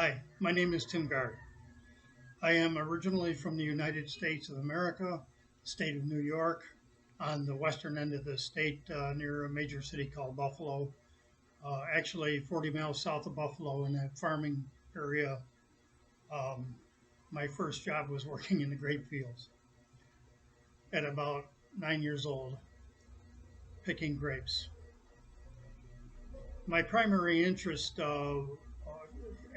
Hi, my name is Tim Gard. I am originally from the United States of America, state of New York, on the western end of the state near a major city called Buffalo. Actually, 40 miles south of Buffalo in that farming area. Um, my first job was working in the grape fields at about 9 years old, picking grapes. My primary interest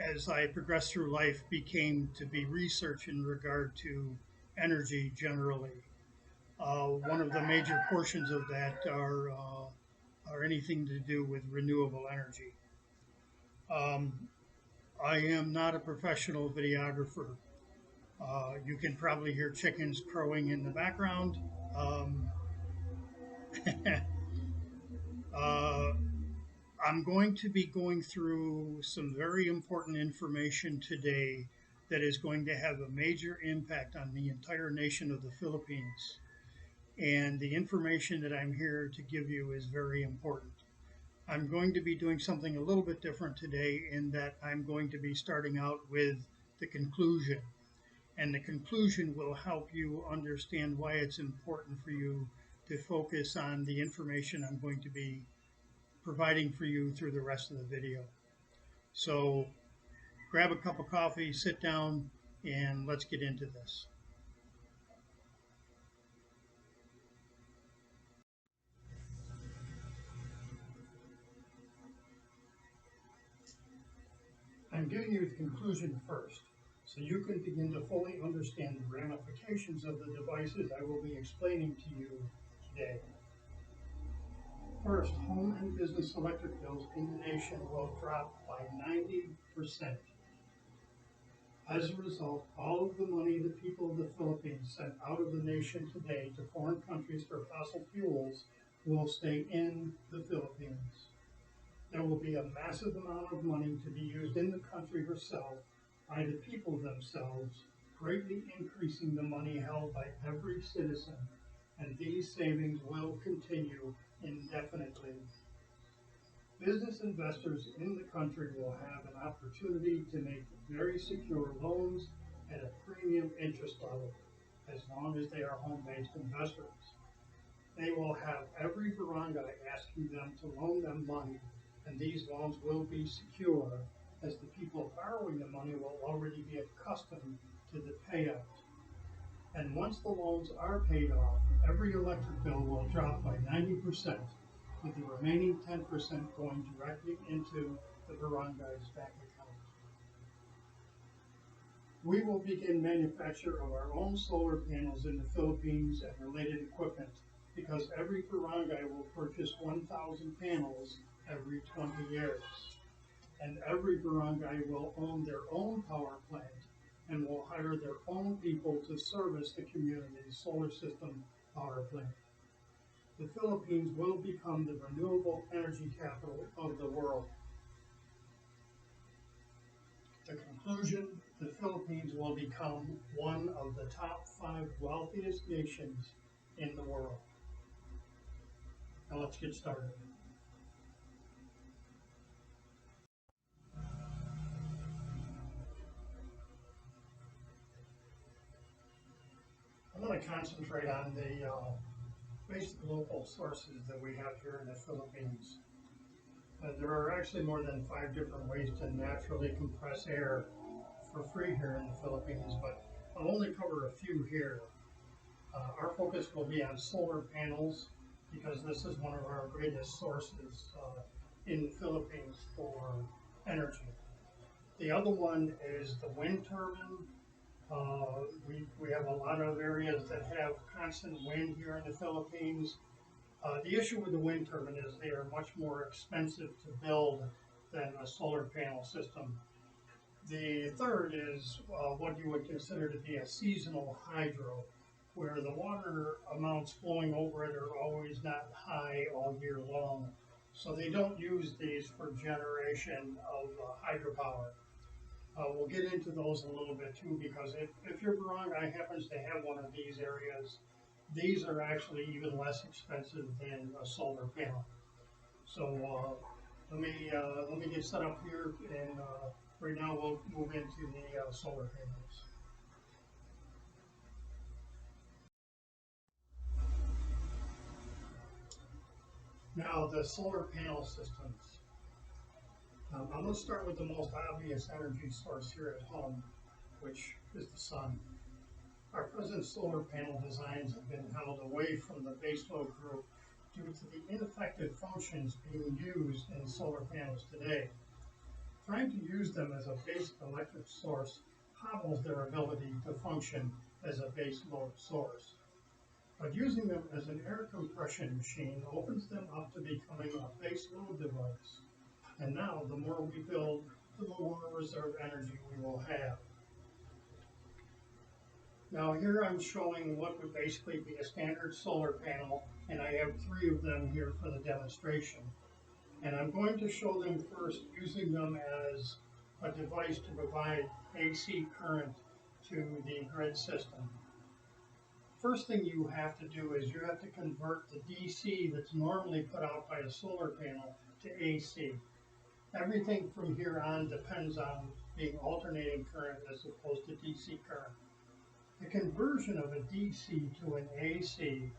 as I progressed through life became to be research in regard to energy generally. One of the major portions of that are anything to do with renewable energy. Um, I am not a professional videographer. You can probably hear chickens crowing in the background. Um, uh, I'm going to be going through some very important information today that is going to have a major impact on the entire nation of the Philippines. And the information that I'm here to give you is very important. I'm going to be doing something a little bit different today in that I'm going to be starting out with the conclusion. And the conclusion will help you understand why it's important for you to focus on the information I'm going to be providing for you through the rest of the video. So grab a cup of coffee, sit down, and let's get into this. I'm giving you the conclusion first, so you can begin to fully understand the ramifications of the devices I will be explaining to you today. First, home and business electric bills in the nation will drop by 90%. As a result, all of the money the people of the Philippines sent out of the nation today to foreign countries for fossil fuels will stay in the Philippines. There will be a massive amount of money to be used in the country herself by the people themselves, greatly increasing the money held by every citizen, and these savings will continue indefinitely. Business investors in the country will have an opportunity to make very secure loans at a premium interest level, as long as they are home-based investors. They will have every barangay asking them to loan them money, and these loans will be secure, as the people borrowing the money will already be accustomed to the payout. And once the loans are paid off, every electric bill will drop by 90%, with the remaining 10% going directly into the barangay's bank account. We will begin manufacture of our own solar panels in the Philippines and related equipment, because every barangay will purchase 1,000 panels every 20 years. And every barangay will own their own power plant and will hire their own people to service the community's solar system power plant. The Philippines will become the renewable energy capital of the world. The conclusion, the Philippines will become one of the top 5 wealthiest nations in the world. Now let's get started. I'm going to concentrate on the basic local sources that we have here in the Philippines. There are actually more than 5 different ways to naturally compress air for free here in the Philippines, but I'll only cover a few here. Our focus will be on solar panels because this is one of our greatest sources in the Philippines for energy. The other one is the wind turbine. We have a lot of areas that have constant wind here in the Philippines. The issue with the wind turbine is they are much more expensive to build than a solar panel system. The third is what you would consider to be a seasonal hydro, where the water amounts flowing over it are always not high all year long. So they don't use these for generation of hydropower. We'll get into those a little bit too, because if your barangay happens to have one of these areas, these are actually even less expensive than a solar panel. So let me get set up here and Right now we'll move into the solar panels. Now the solar panel systems. I'm going to start with the most obvious energy source here at home, which is the sun. Our present solar panel designs have been held away from the baseload group due to the ineffective functions being used in solar panels today. Trying to use them as a basic electric source hobbles their ability to function as a base load source. But using them as an air compression machine opens them up to becoming a base load device. And now, the more we build, the more reserve energy we will have. Now here I'm showing what would basically be a standard solar panel, and I have 3 of them here for the demonstration. And I'm going to show them first using them as a device to provide AC current to the grid system. First thing you have to do is you have to convert the DC that's normally put out by a solar panel to AC. Everything from here on depends on being alternating current as opposed to DC current. The conversion of a DC to an AC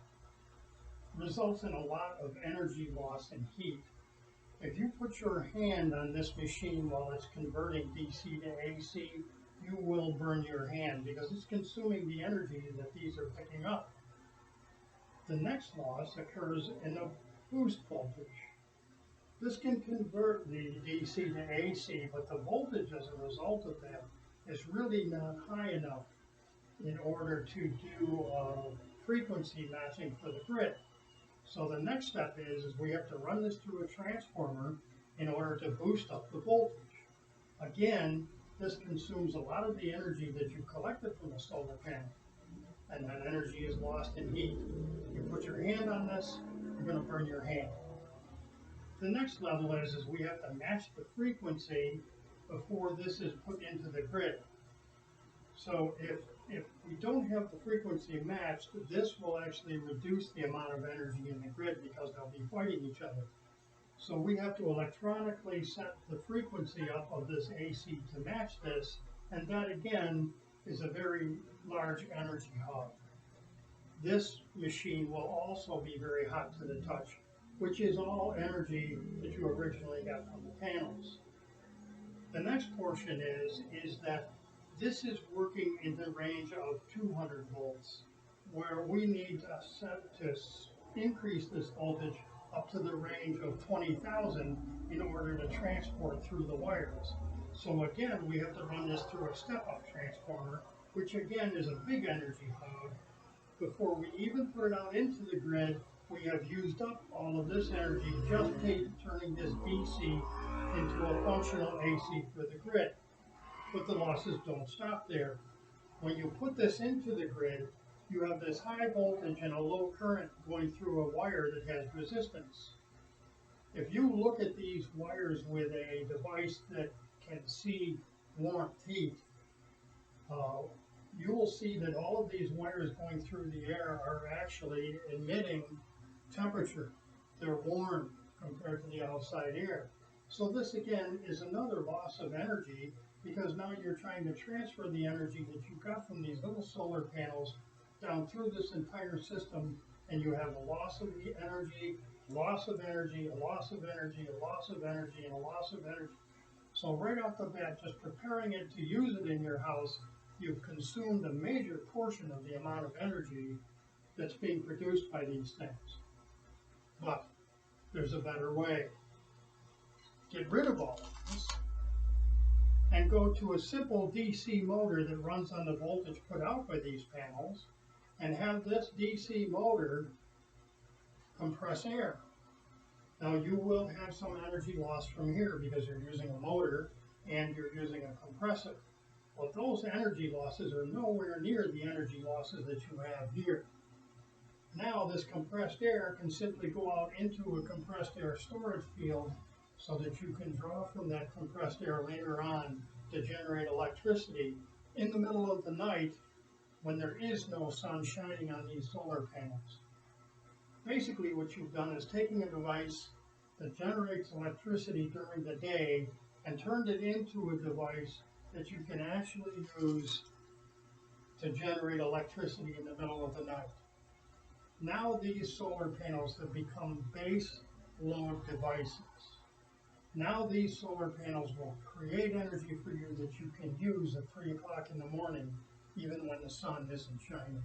results in a lot of energy loss and heat. If you put your hand on this machine while it's converting DC to AC, you will burn your hand because it's consuming the energy that these are picking up. The next loss occurs in the boost voltage. This can convert the DC to AC, but the voltage as a result of that is really not high enough in order to do frequency matching for the grid. So the next step is we have to run this through a transformer in order to boost up the voltage. Again, this consumes a lot of the energy that you collected from the solar panel, and that energy is lost in heat. You put your hand on this, you're going to burn your hand. The next level is we have to match the frequency before this is put into the grid. So if we don't have the frequency matched, this will actually reduce the amount of energy in the grid because they'll be fighting each other. So we have to electronically set the frequency up of this AC to match this, and that again is a very large energy hog. This machine will also be very hot to the touch, which is all energy that you originally got from the panels. The next portion is that this is working in the range of 200 volts, where we need to increase this voltage up to the range of 20,000 in order to transport through the wires. So again, we have to run this through a step-up transformer, which again is a big energy hog. Before we even put it out into the grid, we have used up all of this energy just turning this DC into a functional AC for the grid. But the losses don't stop there. When you put this into the grid, you have this high voltage and a low current going through a wire that has resistance. If you look at these wires with a device that can see warmth, heat, you will see that all of these wires going through the air are actually emitting temperature. They're warm compared to the outside air. So this again is another loss of energy because now you're trying to transfer the energy that you got from these little solar panels down through this entire system, and you have a loss of the energy, loss of energy, a loss of energy, a loss of energy, and a loss of energy. So right off the bat, just preparing it to use it in your house, you've consumed a major portion of the amount of energy that's being produced by these things. But there's a better way. Get rid of all of this and go to a simple DC motor that runs on the voltage put out by these panels and have this DC motor compress air. Now you will have some energy loss from here because you're using a motor and you're using a compressor. Well, those energy losses are nowhere near the energy losses that you have here. Now this compressed air can simply go out into a compressed air storage field so that you can draw from that compressed air later on to generate electricity in the middle of the night when there is no sun shining on these solar panels. Basically what you've done is taking a device that generates electricity during the day and turned it into a device that you can actually use to generate electricity in the middle of the night. Now these solar panels have become base load devices. Now these solar panels will create energy for you that you can use at 3 o'clock in the morning, even when the sun isn't shining.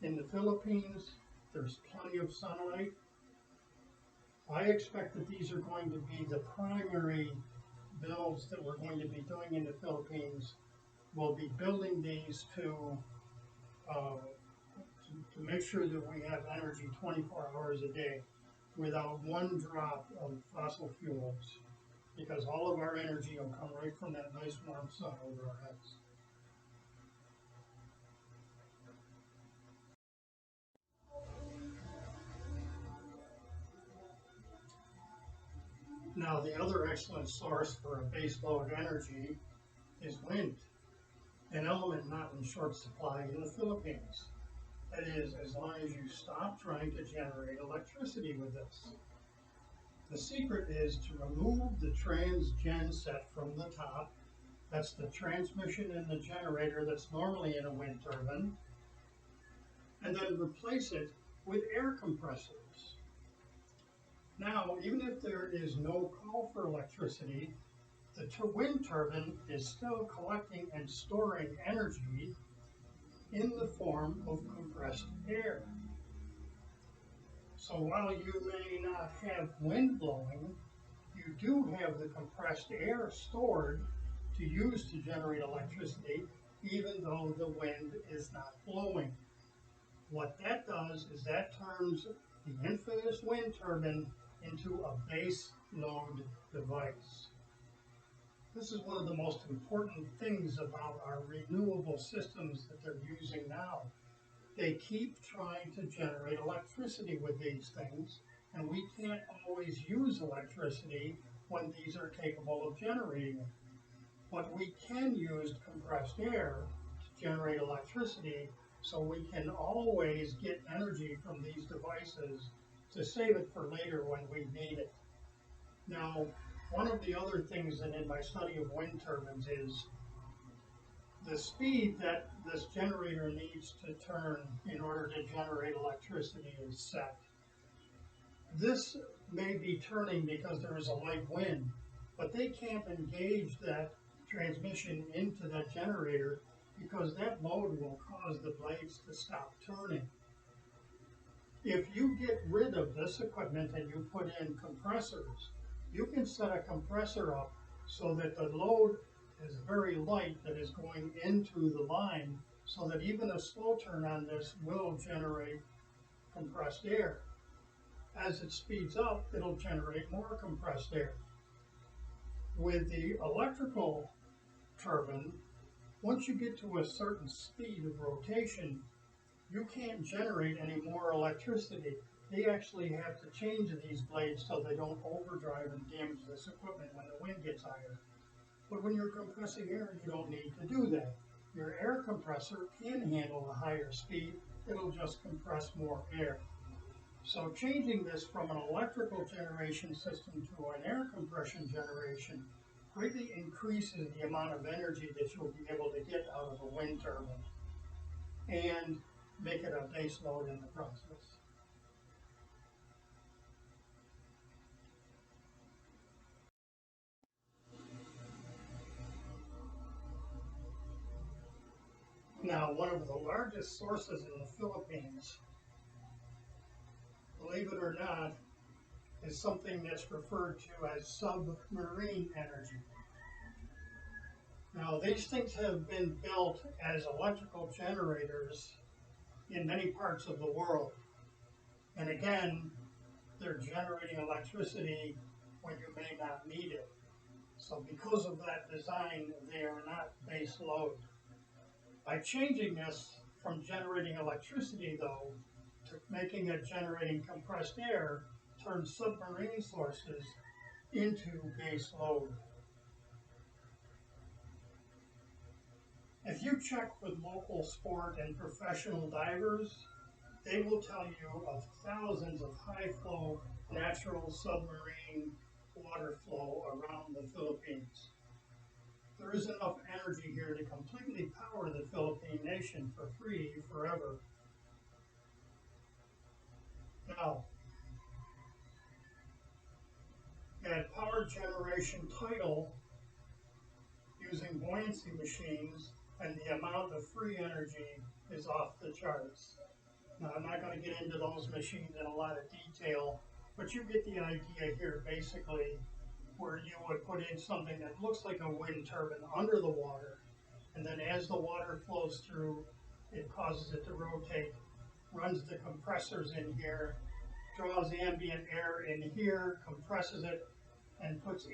In the Philippines, there's plenty of sunlight. I expect that these are going to be the primary builds that we're going to be doing in the Philippines. We'll be building these uh, to make sure that we have energy 24 hours a day without one drop of fossil fuels, because all of our energy will come right from that nice warm sun over our heads. Now, the other excellent source for a baseload energy is wind, an element not in short supply in the Philippines. That is, as long as you stop trying to generate electricity with this. The secret is to remove the transgen set from the top. That's the transmission and the generator that's normally in a wind turbine, and then replace it with air compressors. Now, even if there is no call for electricity, the wind turbine is still collecting and storing energy in the form of compressed air. So while you may not have wind blowing, you do have the compressed air stored to use to generate electricity, even though the wind is not blowing. What that does is that turns the infamous wind turbine into a base load device. This is one of the most important things about our renewable systems that they're using now. They keep trying to generate electricity with these things, and we can't always use electricity when these are capable of generating it. But we can use compressed air to generate electricity, so we can always get energy from these devices to save it for later when we need it. Now, one of the other things that in my study of wind turbines is the speed that this generator needs to turn in order to generate electricity is set. This may be turning because there is a light wind, but they can't engage that transmission into that generator because that load will cause the blades to stop turning. If you get rid of this equipment and you put in compressors, you can set a compressor up so that the load is very light that is going into the line, so that even a slow turn on this will generate compressed air. As it speeds up, it'll generate more compressed air. With the electrical turbine, once you get to a certain speed of rotation, you can't generate any more electricity. They actually have to change these blades so they don't overdrive and damage this equipment when the wind gets higher. But when you're compressing air, you don't need to do that. Your air compressor can handle a higher speed. It'll just compress more air. So changing this from an electrical generation system to an air compression generation greatly increases the amount of energy that you'll be able to get out of a wind turbine and make it a base load in the process. Now, one of the largest sources in the Philippines, believe it or not, is something that's referred to as submarine energy. Now, these things have been built as electrical generators in many parts of the world. And again, they're generating electricity when you may not need it. So because of that design, they are not base load. By changing this from generating electricity, though, to making it generating compressed air, turns submarine sources into base load. If you check with local sport and professional divers, they will tell you of thousands of high-flow natural submarine water flow around the Philippines. There is enough energy here to completely power the Philippine nation for free forever. Now, at power generation tidal, using buoyancy machines, and the amount of free energy is off the charts. Now, I'm not going to get into those machines in a lot of detail, but you get the idea here basically, where you would put in something that looks like a wind turbine under the water, and then as the water flows through, it causes it to rotate, runs the compressors in here, draws ambient air in here, compresses it, and puts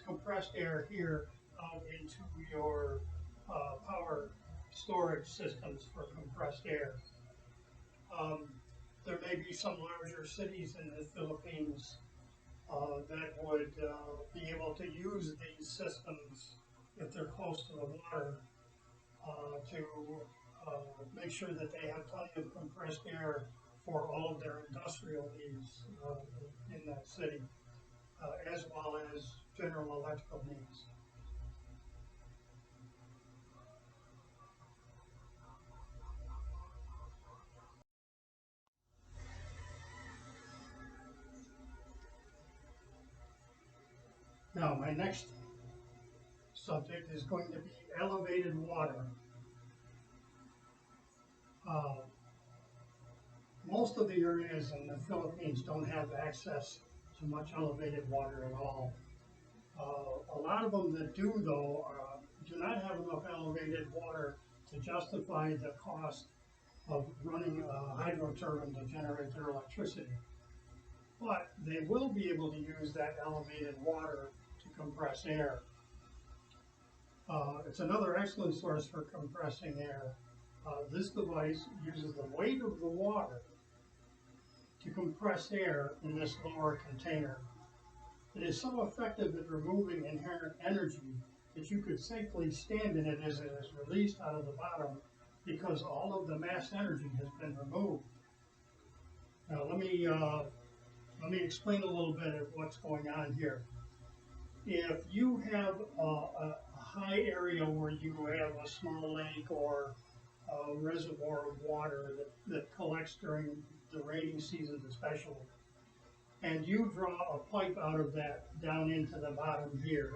compressed air here out into your power storage systems for compressed air. There may be some larger cities in the Philippines that would be able to use these systems if they're close to the water to make sure that they have plenty of compressed air for all of their industrial needs in that city, as well as general electrical needs. Now, my next subject is going to be elevated water. Uh, Most of the areas in the Philippines don't have access to much elevated water at all. A lot of them that do, though, do not have enough elevated water to justify the cost of running a hydro turbine to generate their electricity. But they will be able to use that elevated water to compress air. It's another excellent source for compressing air. This device uses the weight of the water to compress air in this lower container. It is so effective at removing inherent energy that you could safely stand in it as it is released out of the bottom because all of the mass energy has been removed. Now let me explain a little bit of what's going on here. If you have a high area where you have a small lake or a reservoir of water that collects during the rainy seasons especially, and you draw a pipe out of that down into the bottom here,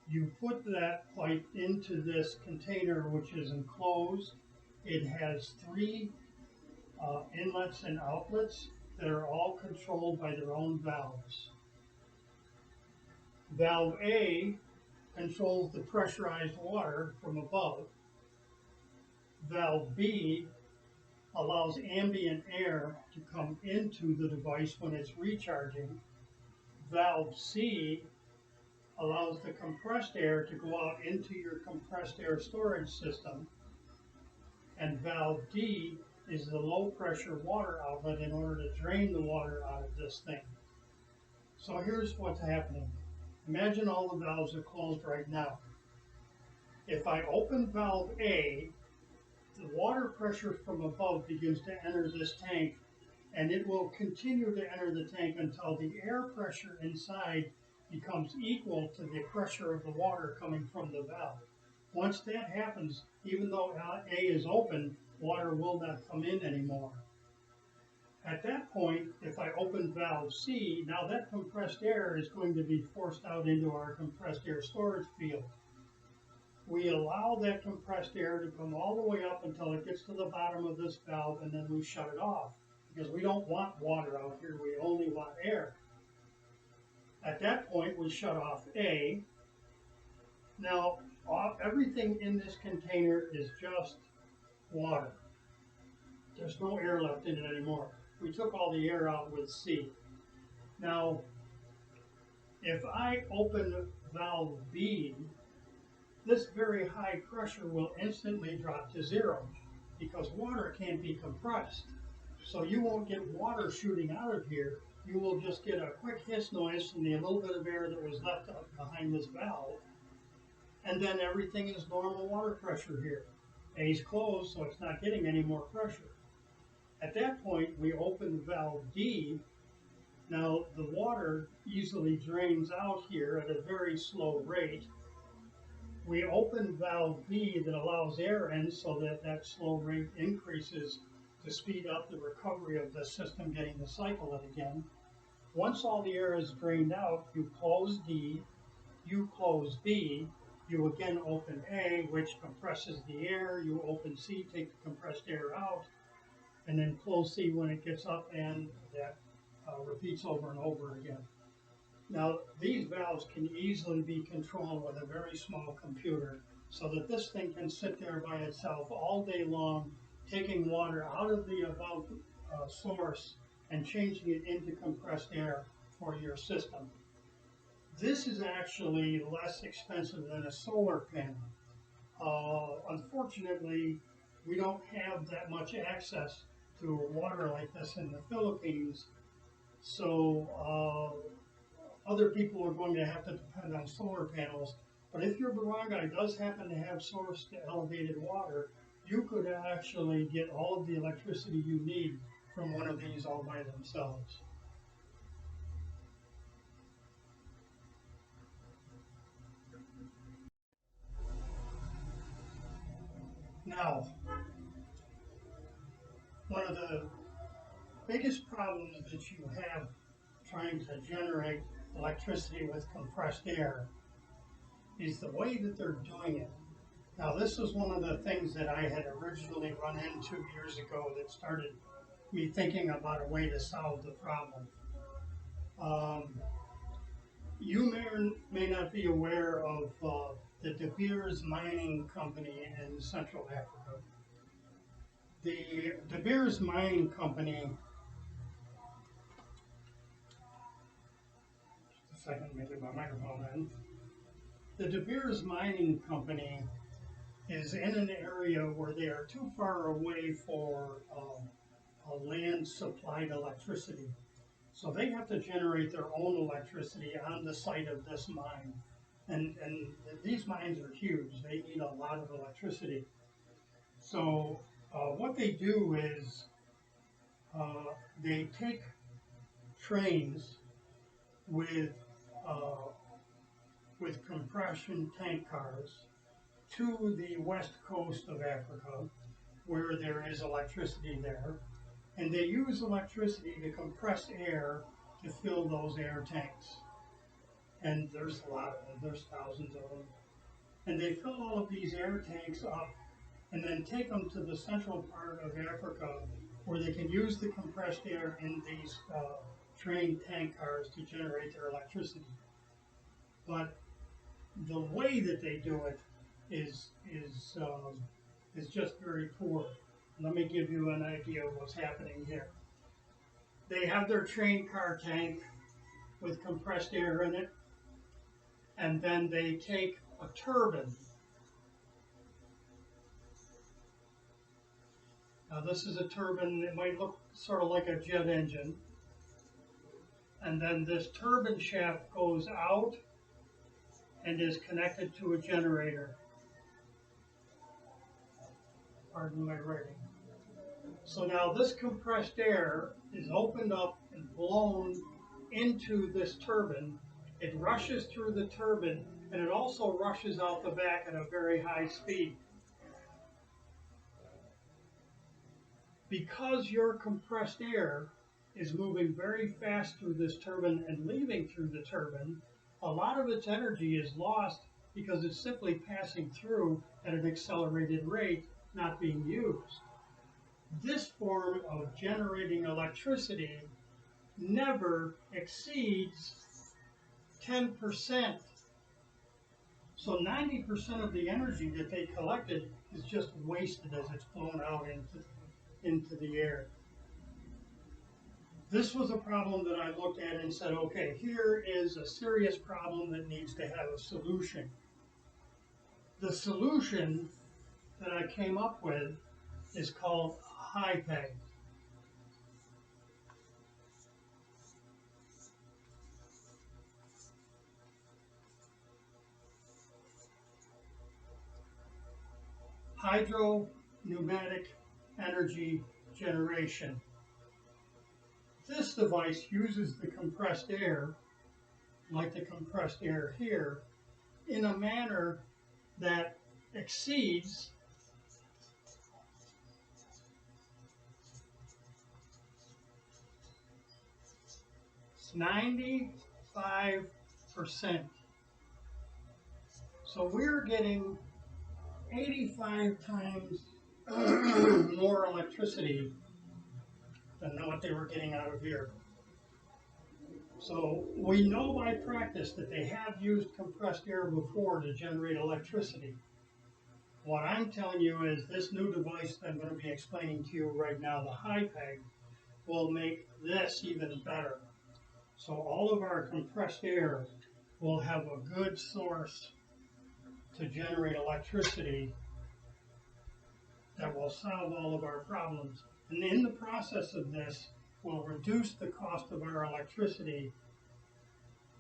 you put that pipe into this container which is enclosed. It has three inlets and outlets that are all controlled by their own valves. Valve A controls the pressurized water from above. Valve B allows ambient air to come into the device when it's recharging. Valve C allows the compressed air to go out into your compressed air storage system. And valve D is the low pressure water outlet in order to drain the water out of this thing. So here's what's happening. Imagine all the valves are closed right now. If I open valve A, the water pressure from above begins to enter this tank, and it will continue to enter the tank until the air pressure inside becomes equal to the pressure of the water coming from the valve. Once that happens, even though A is open, water will not come in anymore. At that point, if I open valve C, now that compressed air is going to be forced out into our compressed air storage field. We allow that compressed air to come all the way up until it gets to the bottom of this valve, and then we shut it off because we don't want water out here, we only want air. At that point, we shut off A. Now, everything in this container is just water. There's no air left in it anymore. We took all the air out with C. Now, if I open valve B, this very high pressure will instantly drop to zero because water can't be compressed. So you won't get water shooting out of here. You will just get a quick hiss noise from the little bit of air that was left up behind this valve. And then everything is normal water pressure here. A's closed, so it's not getting any more pressure. At that point, we open valve D, Now, the water easily drains out here at a very slow rate. We open valve B that allows air in so that that slow rate increases to speed up the recovery of the system getting to cycle it again. Once all the air is drained out, you close D, you close B, you again open A, which compresses the air, you open C, take the compressed air out, and then close C when it gets up, and that repeats over and over again. Now, these valves can easily be controlled with a very small computer so that this thing can sit there by itself all day long, taking water out of the above source and changing it into compressed air for your system. This is actually less expensive than a solar panel. Unfortunately, we don't have that much access to water like this in the Philippines, so other people are going to have to depend on solar panels. But if your barangay does happen to have source to elevated water, you could actually get all of the electricity you need from one of these all by themselves. Now, one of the biggest problems that you have trying to generate electricity with compressed air is the way that they're doing it. Now, this was one of the things that I had originally run into years ago that started me thinking about a way to solve the problem. Um, you may or may not be aware of the De Beers Mining Company in Central Africa. The De Beers Mining Company, just a second, let me get my microphone in. The De Beers Mining Company is in an area where they are too far away for a land supplied electricity. So they have to generate their own electricity on the site of this mine. And these mines are huge. They need a lot of electricity. So what they do is uh, they take trains with uh, with compression tank cars to the west coast of Africa, where there is electricity there, and they use electricity to compress air to fill those air tanks. And there's a lot of them, there's thousands of them. And they fill all of these air tanks up and then take them to the central part of Africa where they can use the compressed air in these train tank cars to generate their electricity. But the way that they do it is just very poor. Let me give you an idea of what's happening here. They have their train car tank with compressed air in it, and then they take a turbine. Now this is a turbine, it might look sort of like a jet engine, and then this turbine shaft goes out and is connected to a generator. Pardon my writing. So now this compressed air is opened up and blown into this turbine. It rushes through the turbine, and it also rushes out the back at a very high speed. Because your compressed air is moving very fast through this turbine and leaving through the turbine, a lot of its energy is lost because it's simply passing through at an accelerated rate, not being used. This form of generating electricity never exceeds 10%. So 90% of the energy that they collected is just wasted as it's blown out into the air. This was a problem that I looked at and said, okay, here is a serious problem that needs to have a solution. The solution that I came up with is called HIPAG. Hydro pneumatic energy generation. This device uses the compressed air, like the compressed air here, in a manner that exceeds 95%. So we're getting 85 times more electricity than what they were getting out of here. So we know by practice that they have used compressed air before to generate electricity. What I'm telling you is this new device that I'm going to be explaining to you right now, the HiPeg, will make this even better. So all of our compressed air will have a good source to generate electricity that will solve all of our problems. And in the process of this, will reduce the cost of our electricity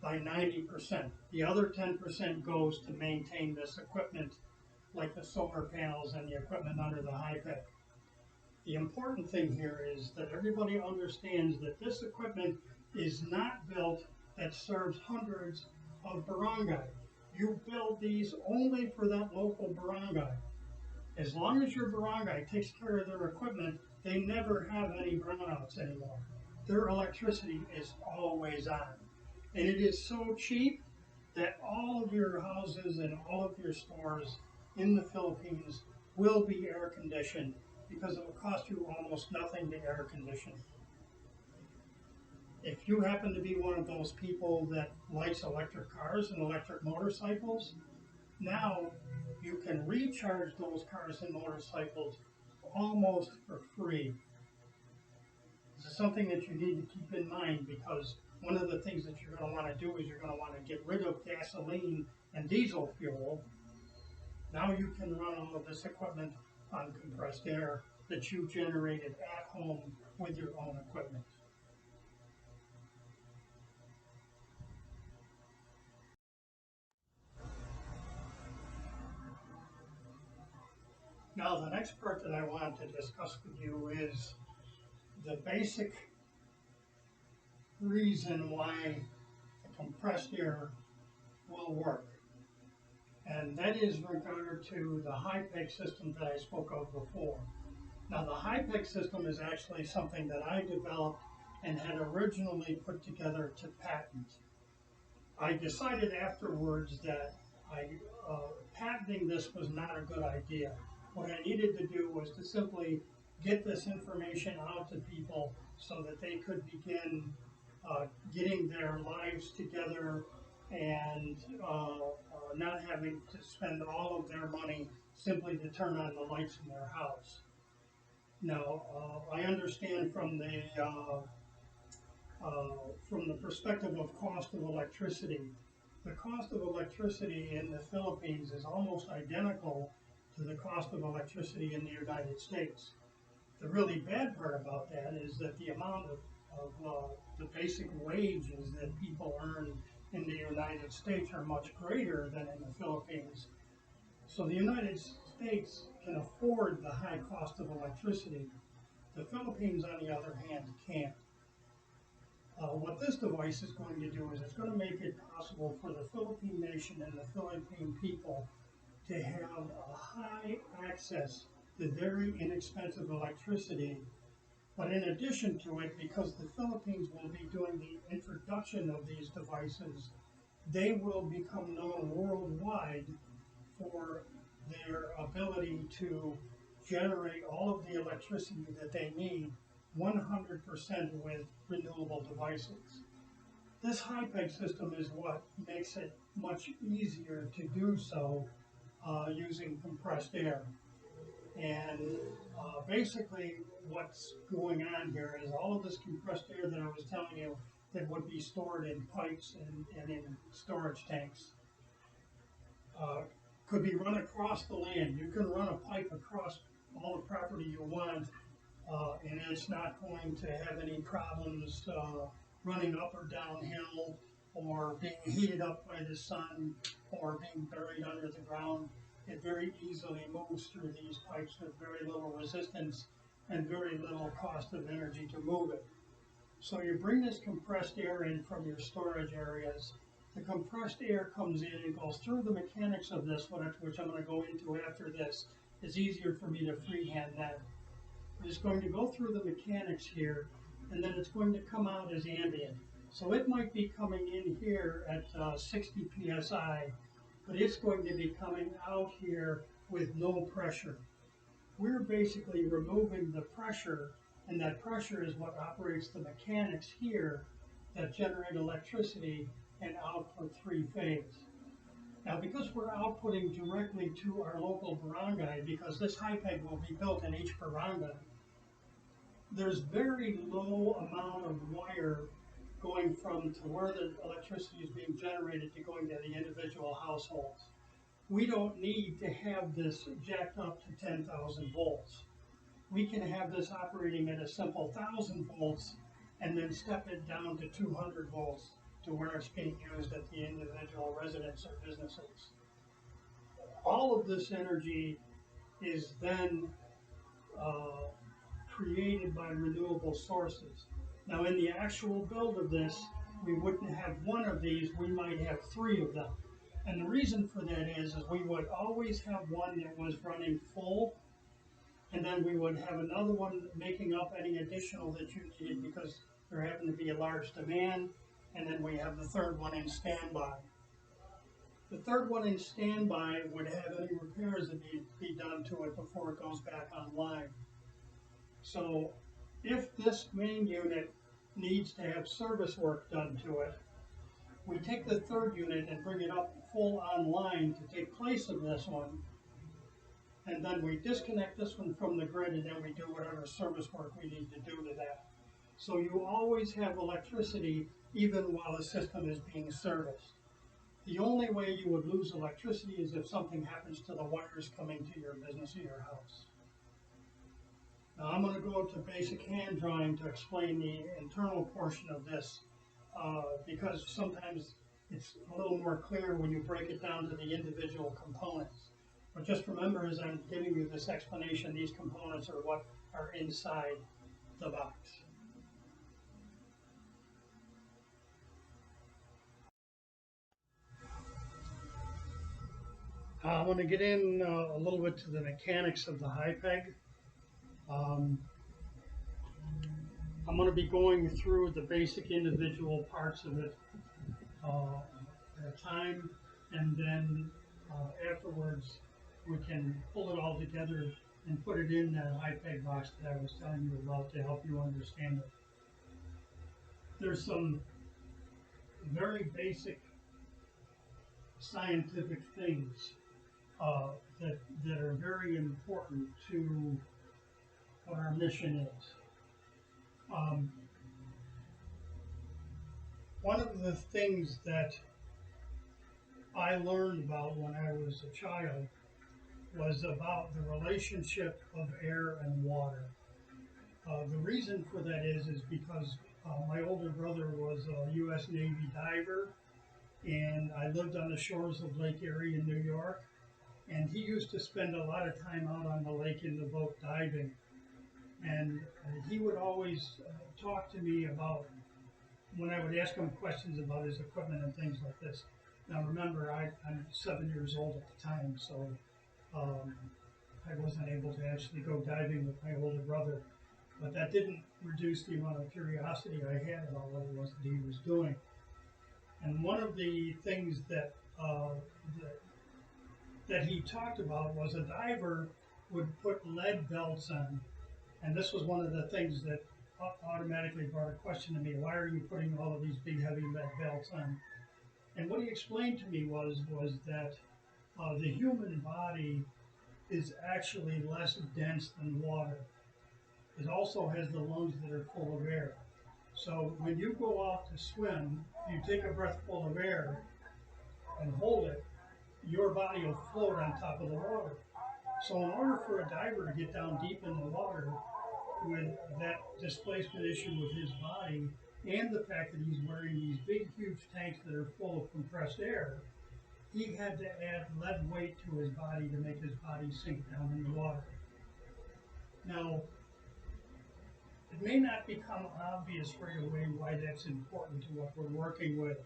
by 90%. The other 10% goes to maintain this equipment, like the solar panels and the equipment under the HiPeg. The important thing here is that everybody understands that this equipment is not built that serves hundreds of barangai. You build these only for that local barangay. As long as your barangay takes care of their equipment, they never have any brownouts anymore. Their electricity is always on. And it is so cheap that all of your houses and all of your stores in the Philippines will be air conditioned because it will cost you almost nothing to air condition. If you happen to be one of those people that likes electric cars and electric motorcycles, now you can recharge those cars and motorcycles almost for free. This is something that you need to keep in mind, because one of the things that you're going to want to do is you're going to want to get rid of gasoline and diesel fuel. Now you can run all of this equipment on compressed air that you generated at home with your own equipment. Now the next part that I want to discuss with you is the basic reason why the compressed air will work. And that is in regard to the HiPeg system that I spoke of before. Now the HiPeg system is actually something that I developed and had originally put together to patent. I decided afterwards that patenting this was not a good idea. What I needed to do was to simply get this information out to people so that they could begin getting their lives together and not having to spend all of their money simply to turn on the lights in their house. Now, I understand from the perspective of cost of electricity, the cost of electricity in the Philippines is almost identical to the cost of electricity in the United States. The really bad part about that is that the amount of the basic wages that people earn in the United States are much greater than in the Philippines. So the United States can afford the high cost of electricity. The Philippines, on the other hand, can't. What this device is going to do is it's going to make it possible for the Philippine nation and the Philippine people to have a high access to very inexpensive electricity. But in addition to it, because the Philippines will be doing the introduction of these devices, they will become known worldwide for their ability to generate all of the electricity that they need 100% with renewable devices. This HiPeg system is what makes it much easier to do so using compressed air. And basically what's going on here is all of this compressed air that I was telling you that would be stored in pipes and in storage tanks could be run across the land. You can run a pipe across all the property you want, and it's not going to have any problems running up or downhill or being heated up by the sun or being buried under the ground. It very easily moves through these pipes with very little resistance and very little cost of energy to move it. So you bring this compressed air in from your storage areas. The compressed air comes in and goes through the mechanics of this, which I'm going to go into after this. It's easier for me to freehand that. It's going to go through the mechanics here, and then it's going to come out as ambient. So it might be coming in here at 60 psi, but it's going to be coming out here with no pressure. We're basically removing the pressure, and that pressure is what operates the mechanics here that generate electricity and output three-phase. Now, because we're outputting directly to our local barangay, because this high-peg will be built in each barangay, there's very low amount of wire going from to where the electricity is being generated to going to the individual households. We don't need to have this jacked up to 10,000 volts. We can have this operating at a simple 1,000 volts and then step it down to 200 volts to where it's being used at the individual residents or businesses. All of this energy is then created by renewable sources. Now, in the actual build of this, we wouldn't have one of these, we might have three of them. And the reason for that is we would always have one that was running full, and then we would have another one making up any additional that you needed because there happened to be a large demand, and then we have the third one in standby. The third one in standby would have any repairs that need to be done to it before it goes back online. So if this main unit needs to have service work done to it, we take the third unit and bring it up full online to take place of this one, and then we disconnect this one from the grid, and then we do whatever service work we need to do to that. So you always have electricity even while the system is being serviced. The only way you would lose electricity is if something happens to the wires coming to your business or your house. Now I'm going to go to basic hand drawing to explain the internal portion of this because sometimes it's a little more clear when you break it down to the individual components. But just remember, as I'm giving you this explanation, these components are what are inside the box. I want to get in a little bit to the mechanics of the high peg. Um, I'm going to be going through the basic individual parts of it at a time, and then afterwards we can pull it all together and put it in that high peg box that I was telling you about to help you understand it. There's some very basic scientific things that are very important to what our mission is. One of the things that I learned about when I was a child was about the relationship of air and water. The reason for that is because my older brother was a U.S. Navy diver, and I lived on the shores of Lake Erie in New York, and he used to spend a lot of time out on the lake in the boat diving. And he would always talk to me about, when I would ask him questions about his equipment and things like this. Now remember, I'm 7 years old at the time, so I wasn't able to actually go diving with my older brother, but that didn't reduce the amount of curiosity I had about what it was that he was doing. And one of the things that that he talked about was a diver would put lead belts on, and this was one of the things that automatically brought a question to me: why are you putting all of these big heavy lead belts on? And what he explained to me was that the human body is actually less dense than water. It also has the lungs that are full of air. So when you go out to swim, you take a breath full of air and hold it, your body will float on top of the water. So in order for a diver to get down deep in the water with that displacement issue with his body and the fact that he's wearing these big, huge tanks that are full of compressed air, he had to add lead weight to his body to make his body sink down in the water. Now, It may not become obvious right away why that's important to what we're working with,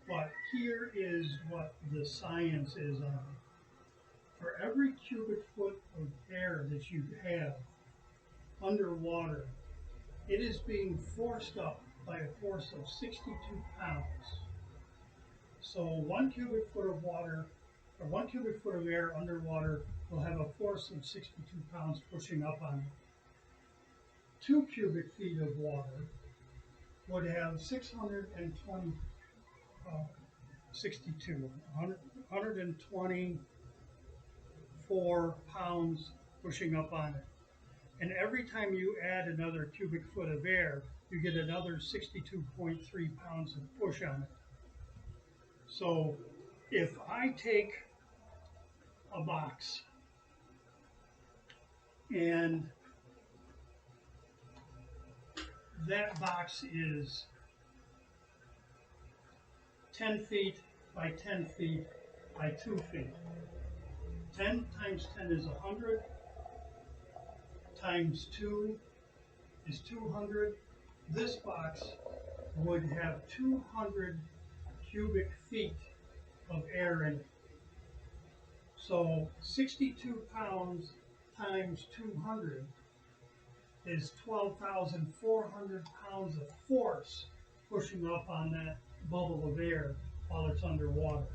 but here is what the science is on it. For every cubic foot of air that you have underwater, it is being forced up by a force of 62 pounds. So 1 cubic foot of water, or 1 cubic foot of air underwater will have a force of 62 pounds pushing up on it. 2 cubic feet of water would have 620, 62, 124 pounds pushing up on it. And every time you add another cubic foot of air, you get another 62.3 pounds of push on it. So if I take a box and that box is 10 feet by 10 feet by 2 feet. 10 times 10 is 100, times 2 is 200. This box would have 200 cubic feet of air in it. So 62 pounds times 200 is 12,400 pounds of force pushing up on that bubble of air while it's underwater.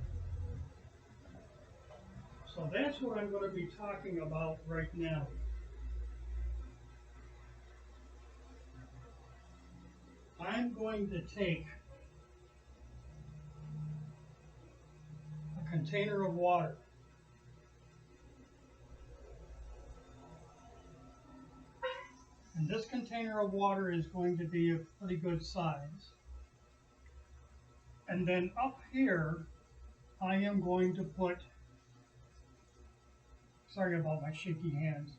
So that's what I'm going to be talking about right now. I'm going to take a container of water, and this container of water is going to be a pretty good size. And then up here, I am going to put, sorry about my shaky hands,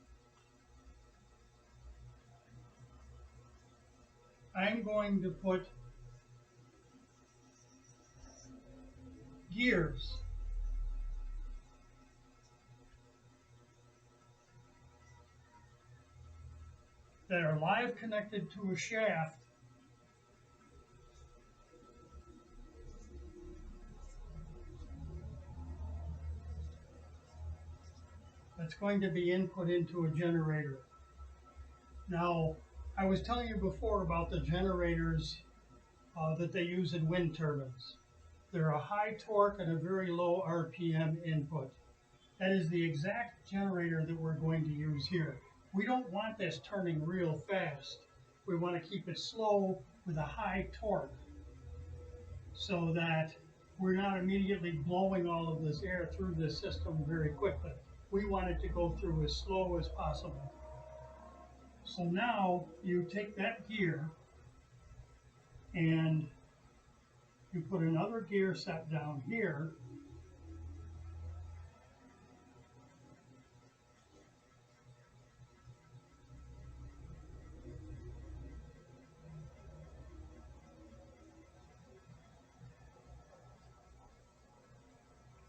I'm going to put gears that are live connected to a shaft that's going to be input into a generator. Now, I was telling you before about the generators that they use in wind turbines. They're a high torque and a very low RPM input. That is the exact generator that we're going to use here. We don't want this turning real fast. We want to keep it slow with a high torque so that we're not immediately blowing all of this air through the system very quickly. We want it to go through as slow as possible. So now you take that gear and you put another gear set down here,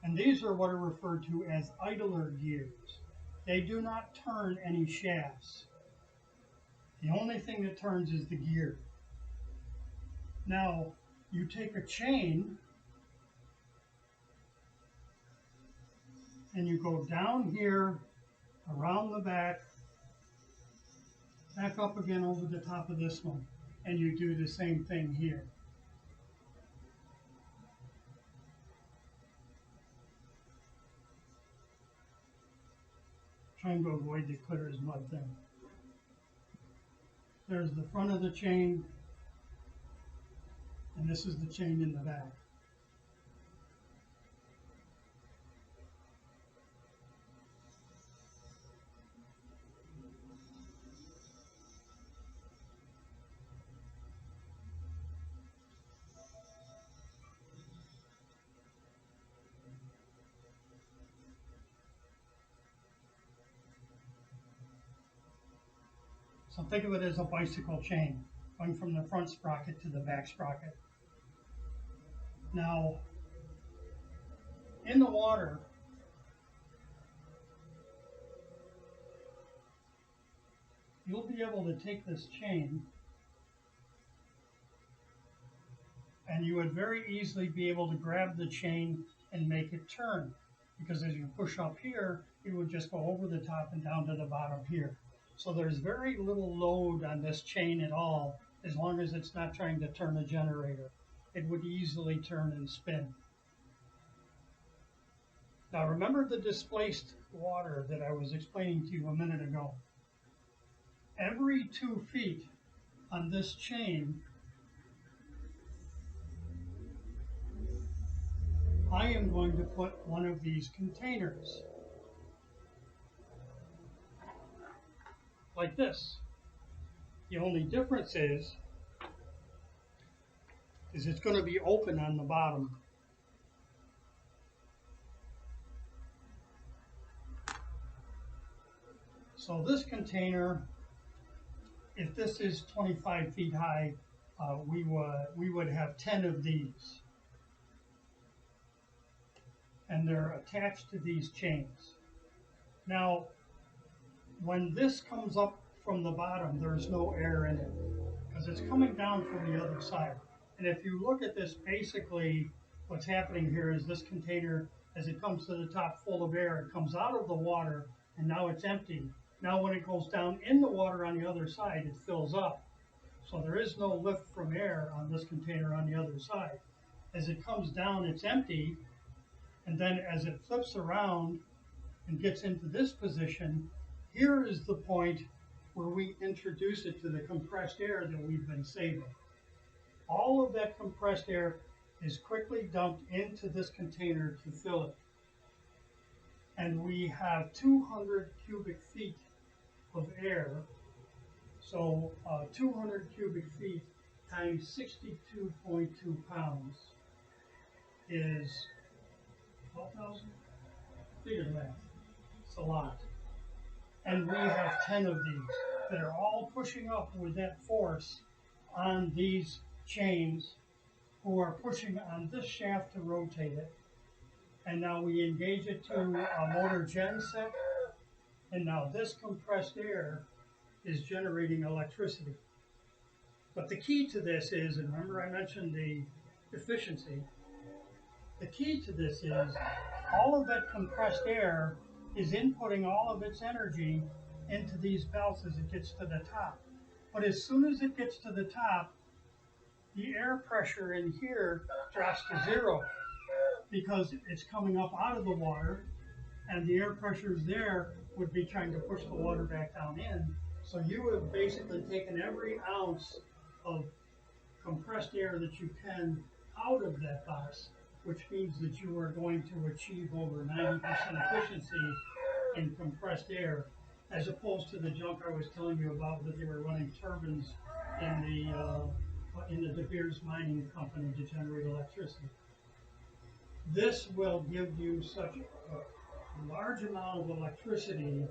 and these are what are referred to as idler gears. They do not turn any shafts. The only thing that turns is the gear. Now, you take a chain and you go down here, around the back up again over the top of this one, and you do the same thing here. Trying to avoid the clear as mud thing. There's the front of the chain, and this is the chain in the back. So think of it as a bicycle chain, going from the front sprocket to the back sprocket. Now, in the water, you'll be able to take this chain and you would very easily be able to grab the chain and make it turn. Because as you push up here, it would just go over the top and down to the bottom here. So there's very little load on this chain at all, as long as it's not trying to turn a generator. It would easily turn and spin. Now remember the displaced water that I was explaining to you a minute ago. Every 2 feet on this chain, I am going to put one of these containers, like this. The only difference is it's going to be open on the bottom. So this container, if this is 25 feet high, we would have 10 of these. And they're attached to these chains. Now, when this comes up from the bottom, there's no air in it because it's coming down from the other side. And if you look at this, basically what's happening here is this container, as it comes to the top full of air, it comes out of the water and now it's empty. Now when it goes down in the water on the other side, it fills up. So there is no lift from air on this container on the other side. As it comes down, it's empty. And then as it flips around and gets into this position, here is the point where we introduce it to the compressed air that we've been saving. All of that compressed air is quickly dumped into this container to fill it. And we have 200 cubic feet of air. So 200 cubic feet times 62.2 pounds is 12,000? Figure that. It's a lot. And we have 10 of these that are all pushing up with that force on these chains, who are pushing on this shaft to rotate it. And now we engage it to a motor gen set, and now this compressed air is generating electricity. But the key to this is, and remember I mentioned the efficiency, the key to this is all of that compressed air is inputting all of its energy into these belts as it gets to the top. But as soon as it gets to the top, the air pressure in here drops to zero because it's coming up out of the water, and the air pressures there would be trying to push the water back down in. So you have basically taken every ounce of compressed air that you can out of that box, which means that you are going to achieve over 90% efficiency in compressed air, as opposed to the junk I was telling you about that they were running turbines in the De Beers mining company to generate electricity. This will give you such a large amount of electricity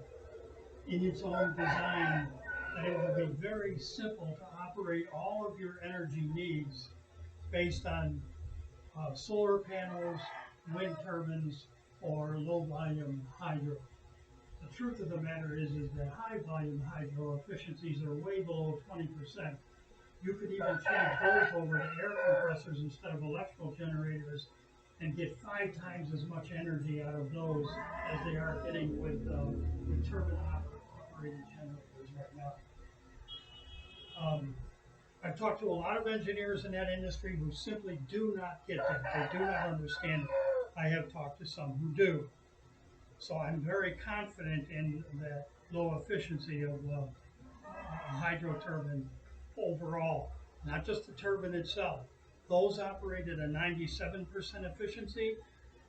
in its own design that it will be very simple to operate all of your energy needs based on solar panels, wind turbines, or low volume hydro. The truth of the matter is that high volume hydro efficiencies are way below 20%. You could even change those over to air compressors instead of electrical generators and get 5 times as much energy out of those as they are getting with turbine operated generators right now. I've talked to a lot of engineers in that industry who simply do not get that. They do not understand it. I have talked to some who do. So I'm very confident in that low efficiency of a hydro turbine overall, not just the turbine itself. Those operate at a 97% efficiency,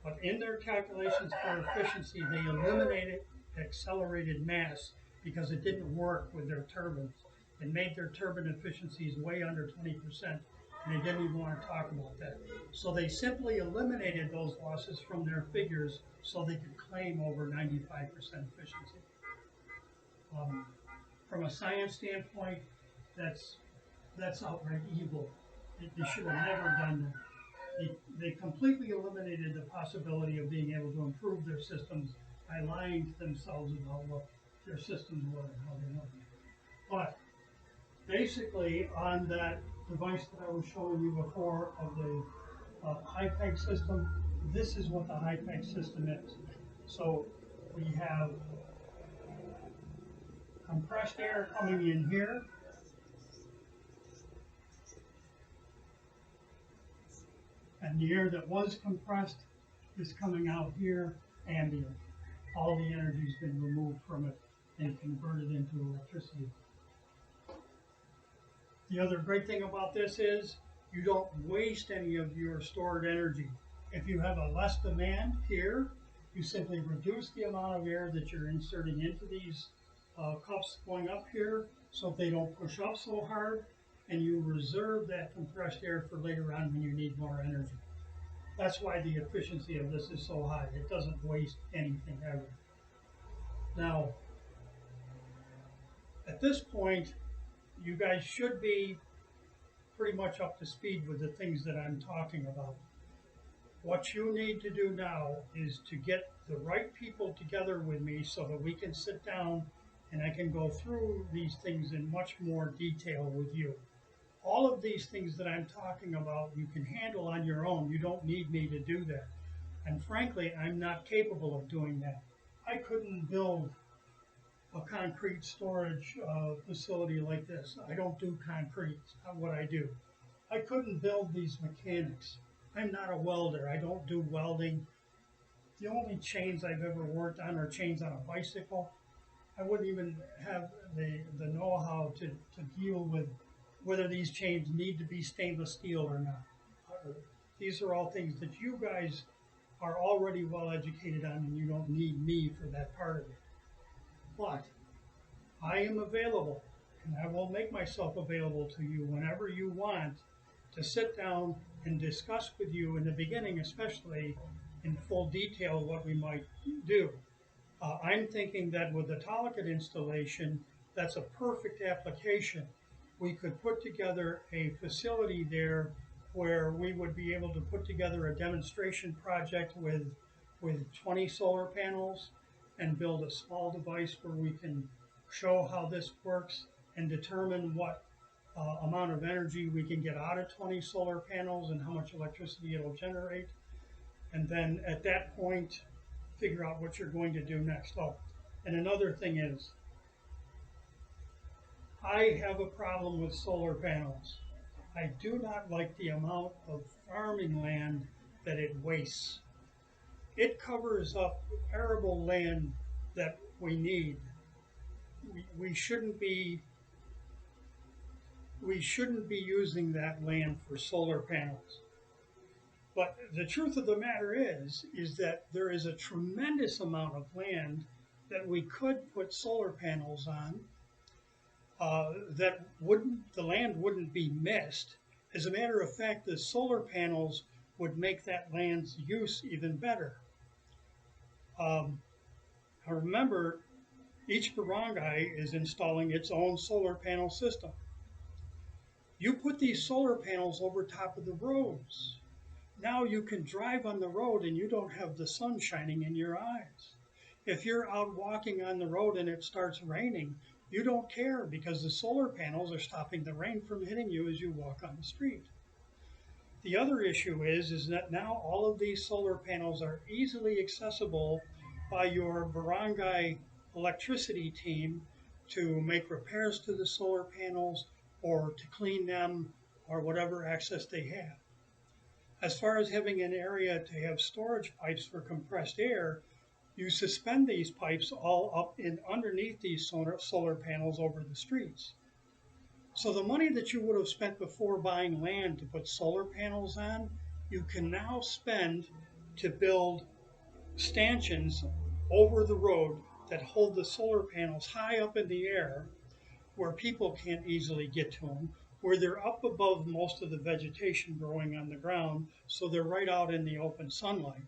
but in their calculations for efficiency, they eliminated accelerated mass because it didn't work with their turbines. It made their turbine efficiencies way under 20%, and they didn't even want to talk about that. So they simply eliminated those losses from their figures so they could claim over 95% efficiency. From a science standpoint, that's outright evil. They should have never done that. They completely eliminated the possibility of being able to improve their systems by lying to themselves about what their systems were and how they work. But basically, on that device that I was showing you before of the high peg system, this is what the high peg system is. So we have compressed air coming in here, and the air that was compressed is coming out here ambient. All the energy's been removed from it and converted into electricity. The other great thing about this is you don't waste any of your stored energy. If you have a less demand here, you simply reduce the amount of air that you're inserting into these cups going up here so they don't push up so hard, and you reserve that compressed air for later on when you need more energy. That's why the efficiency of this is so high. It doesn't waste anything ever. Now, at this point, you guys should be pretty much up to speed with the things that I'm talking about. What you need to do now is to get the right people together with me so that we can sit down and I can go through these things in much more detail with you. All of these things that I'm talking about, you can handle on your own. You don't need me to do that. And frankly, I'm not capable of doing that. I couldn't build a concrete storage facility like this. I don't do concrete. It's not what I do. I couldn't build these mechanics. I'm not a welder. I don't do welding. The only chains I've ever worked on are chains on a bicycle. I wouldn't even have the know-how to deal with whether these chains need to be stainless steel or not. These are all things that you guys are already well educated on, and you don't need me for that part of it. But I am available, and I will make myself available to you whenever you want to sit down and discuss with you in the beginning, especially in full detail what we might do. I'm thinking that with the Tolecat installation, that's a perfect application. We could put together a facility there where we would be able to put together a demonstration project with 20 solar panels and build a small device where we can show how this works and determine what amount of energy we can get out of 20 solar panels and how much electricity it'll generate. And then at that point, figure out what you're going to do next. Oh, and another thing is, I have a problem with solar panels. I do not like the amount of farming land that it wastes. It covers up arable land that we need. We shouldn't be using that land for solar panels. But the truth of the matter is that there is a tremendous amount of land that we could put solar panels on the land wouldn't be missed. As a matter of fact, the solar panels would make that land's use even better. I remember each barangay is installing its own solar panel system. You put these solar panels over top of the roads. Now you can drive on the road and you don't have the sun shining in your eyes. If you're out walking on the road and it starts raining, you don't care because the solar panels are stopping the rain from hitting you as you walk on the street. The other issue is that now all of these solar panels are easily accessible by your barangay electricity team to make repairs to the solar panels or to clean them or whatever access they have. As far as having an area to have storage pipes for compressed air, you suspend these pipes all up in underneath these solar panels over the streets. So the money that you would have spent before buying land to put solar panels on, you can now spend to build stanchions over the road that hold the solar panels high up in the air where people can't easily get to them, where they're up above most of the vegetation growing on the ground, so they're right out in the open sunlight.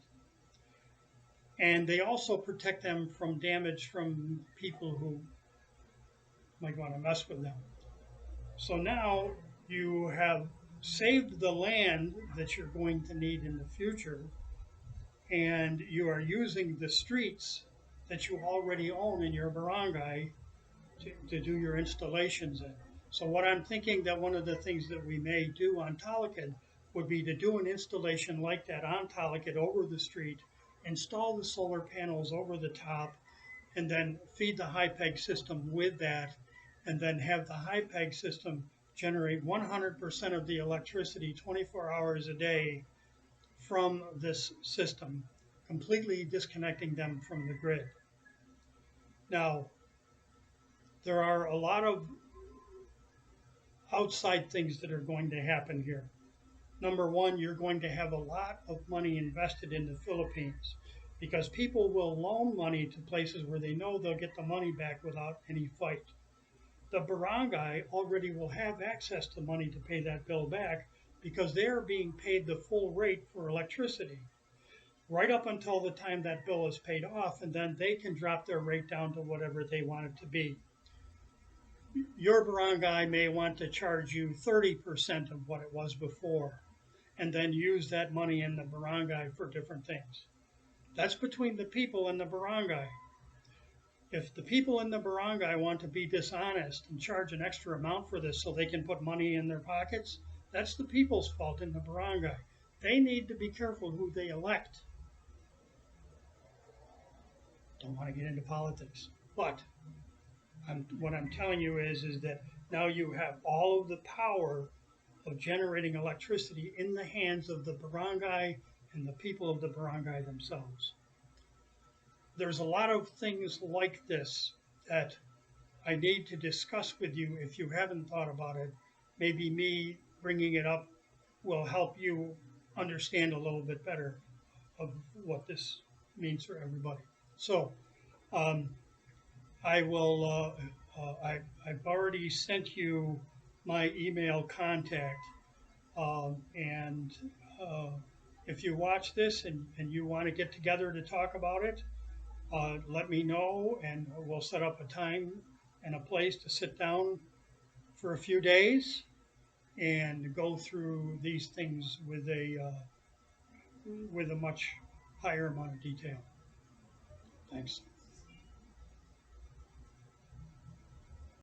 And they also protect them from damage from people who might want to mess with them. So now you have saved the land that you're going to need in the future, and you are using the streets that you already own in your barangay to do your installations in. So what I'm thinking that one of the things that we may do on Tolkien would be to do an installation like that on Tolkien over the street, install the solar panels over the top, and then feed the high peg system with that, and then have the high peg system generate 100% of the electricity 24 hours a day from this system, completely disconnecting them from the grid. Now, there are a lot of outside things that are going to happen here. Number one, you're going to have a lot of money invested in the Philippines because people will loan money to places where they know they'll get the money back without any fight. The barangay already will have access to money to pay that bill back because they are being paid the full rate for electricity right up until the time that bill is paid off, and then they can drop their rate down to whatever they want it to be. Your barangay may want to charge you 30% of what it was before and then use that money in the barangay for different things. That's between the people in the barangay. If the people in the barangay want to be dishonest and charge an extra amount for this so they can put money in their pockets, that's the people's fault in the barangay. They need to be careful who they elect. Don't want to get into politics. But what I'm telling you is that now you have all of the power of generating electricity in the hands of the barangay and the people of the barangay themselves. There's a lot of things like this that I need to discuss with you if you haven't thought about it. Maybe me bringing it up will help you understand a little bit better of what this means for everybody. So um, I will. I've already sent you my email contact, and uh, if you watch this and you want to get together to talk about it, let me know, and we'll set up a time and a place to sit down for a few days and go through these things with a much higher amount of detail. Thanks.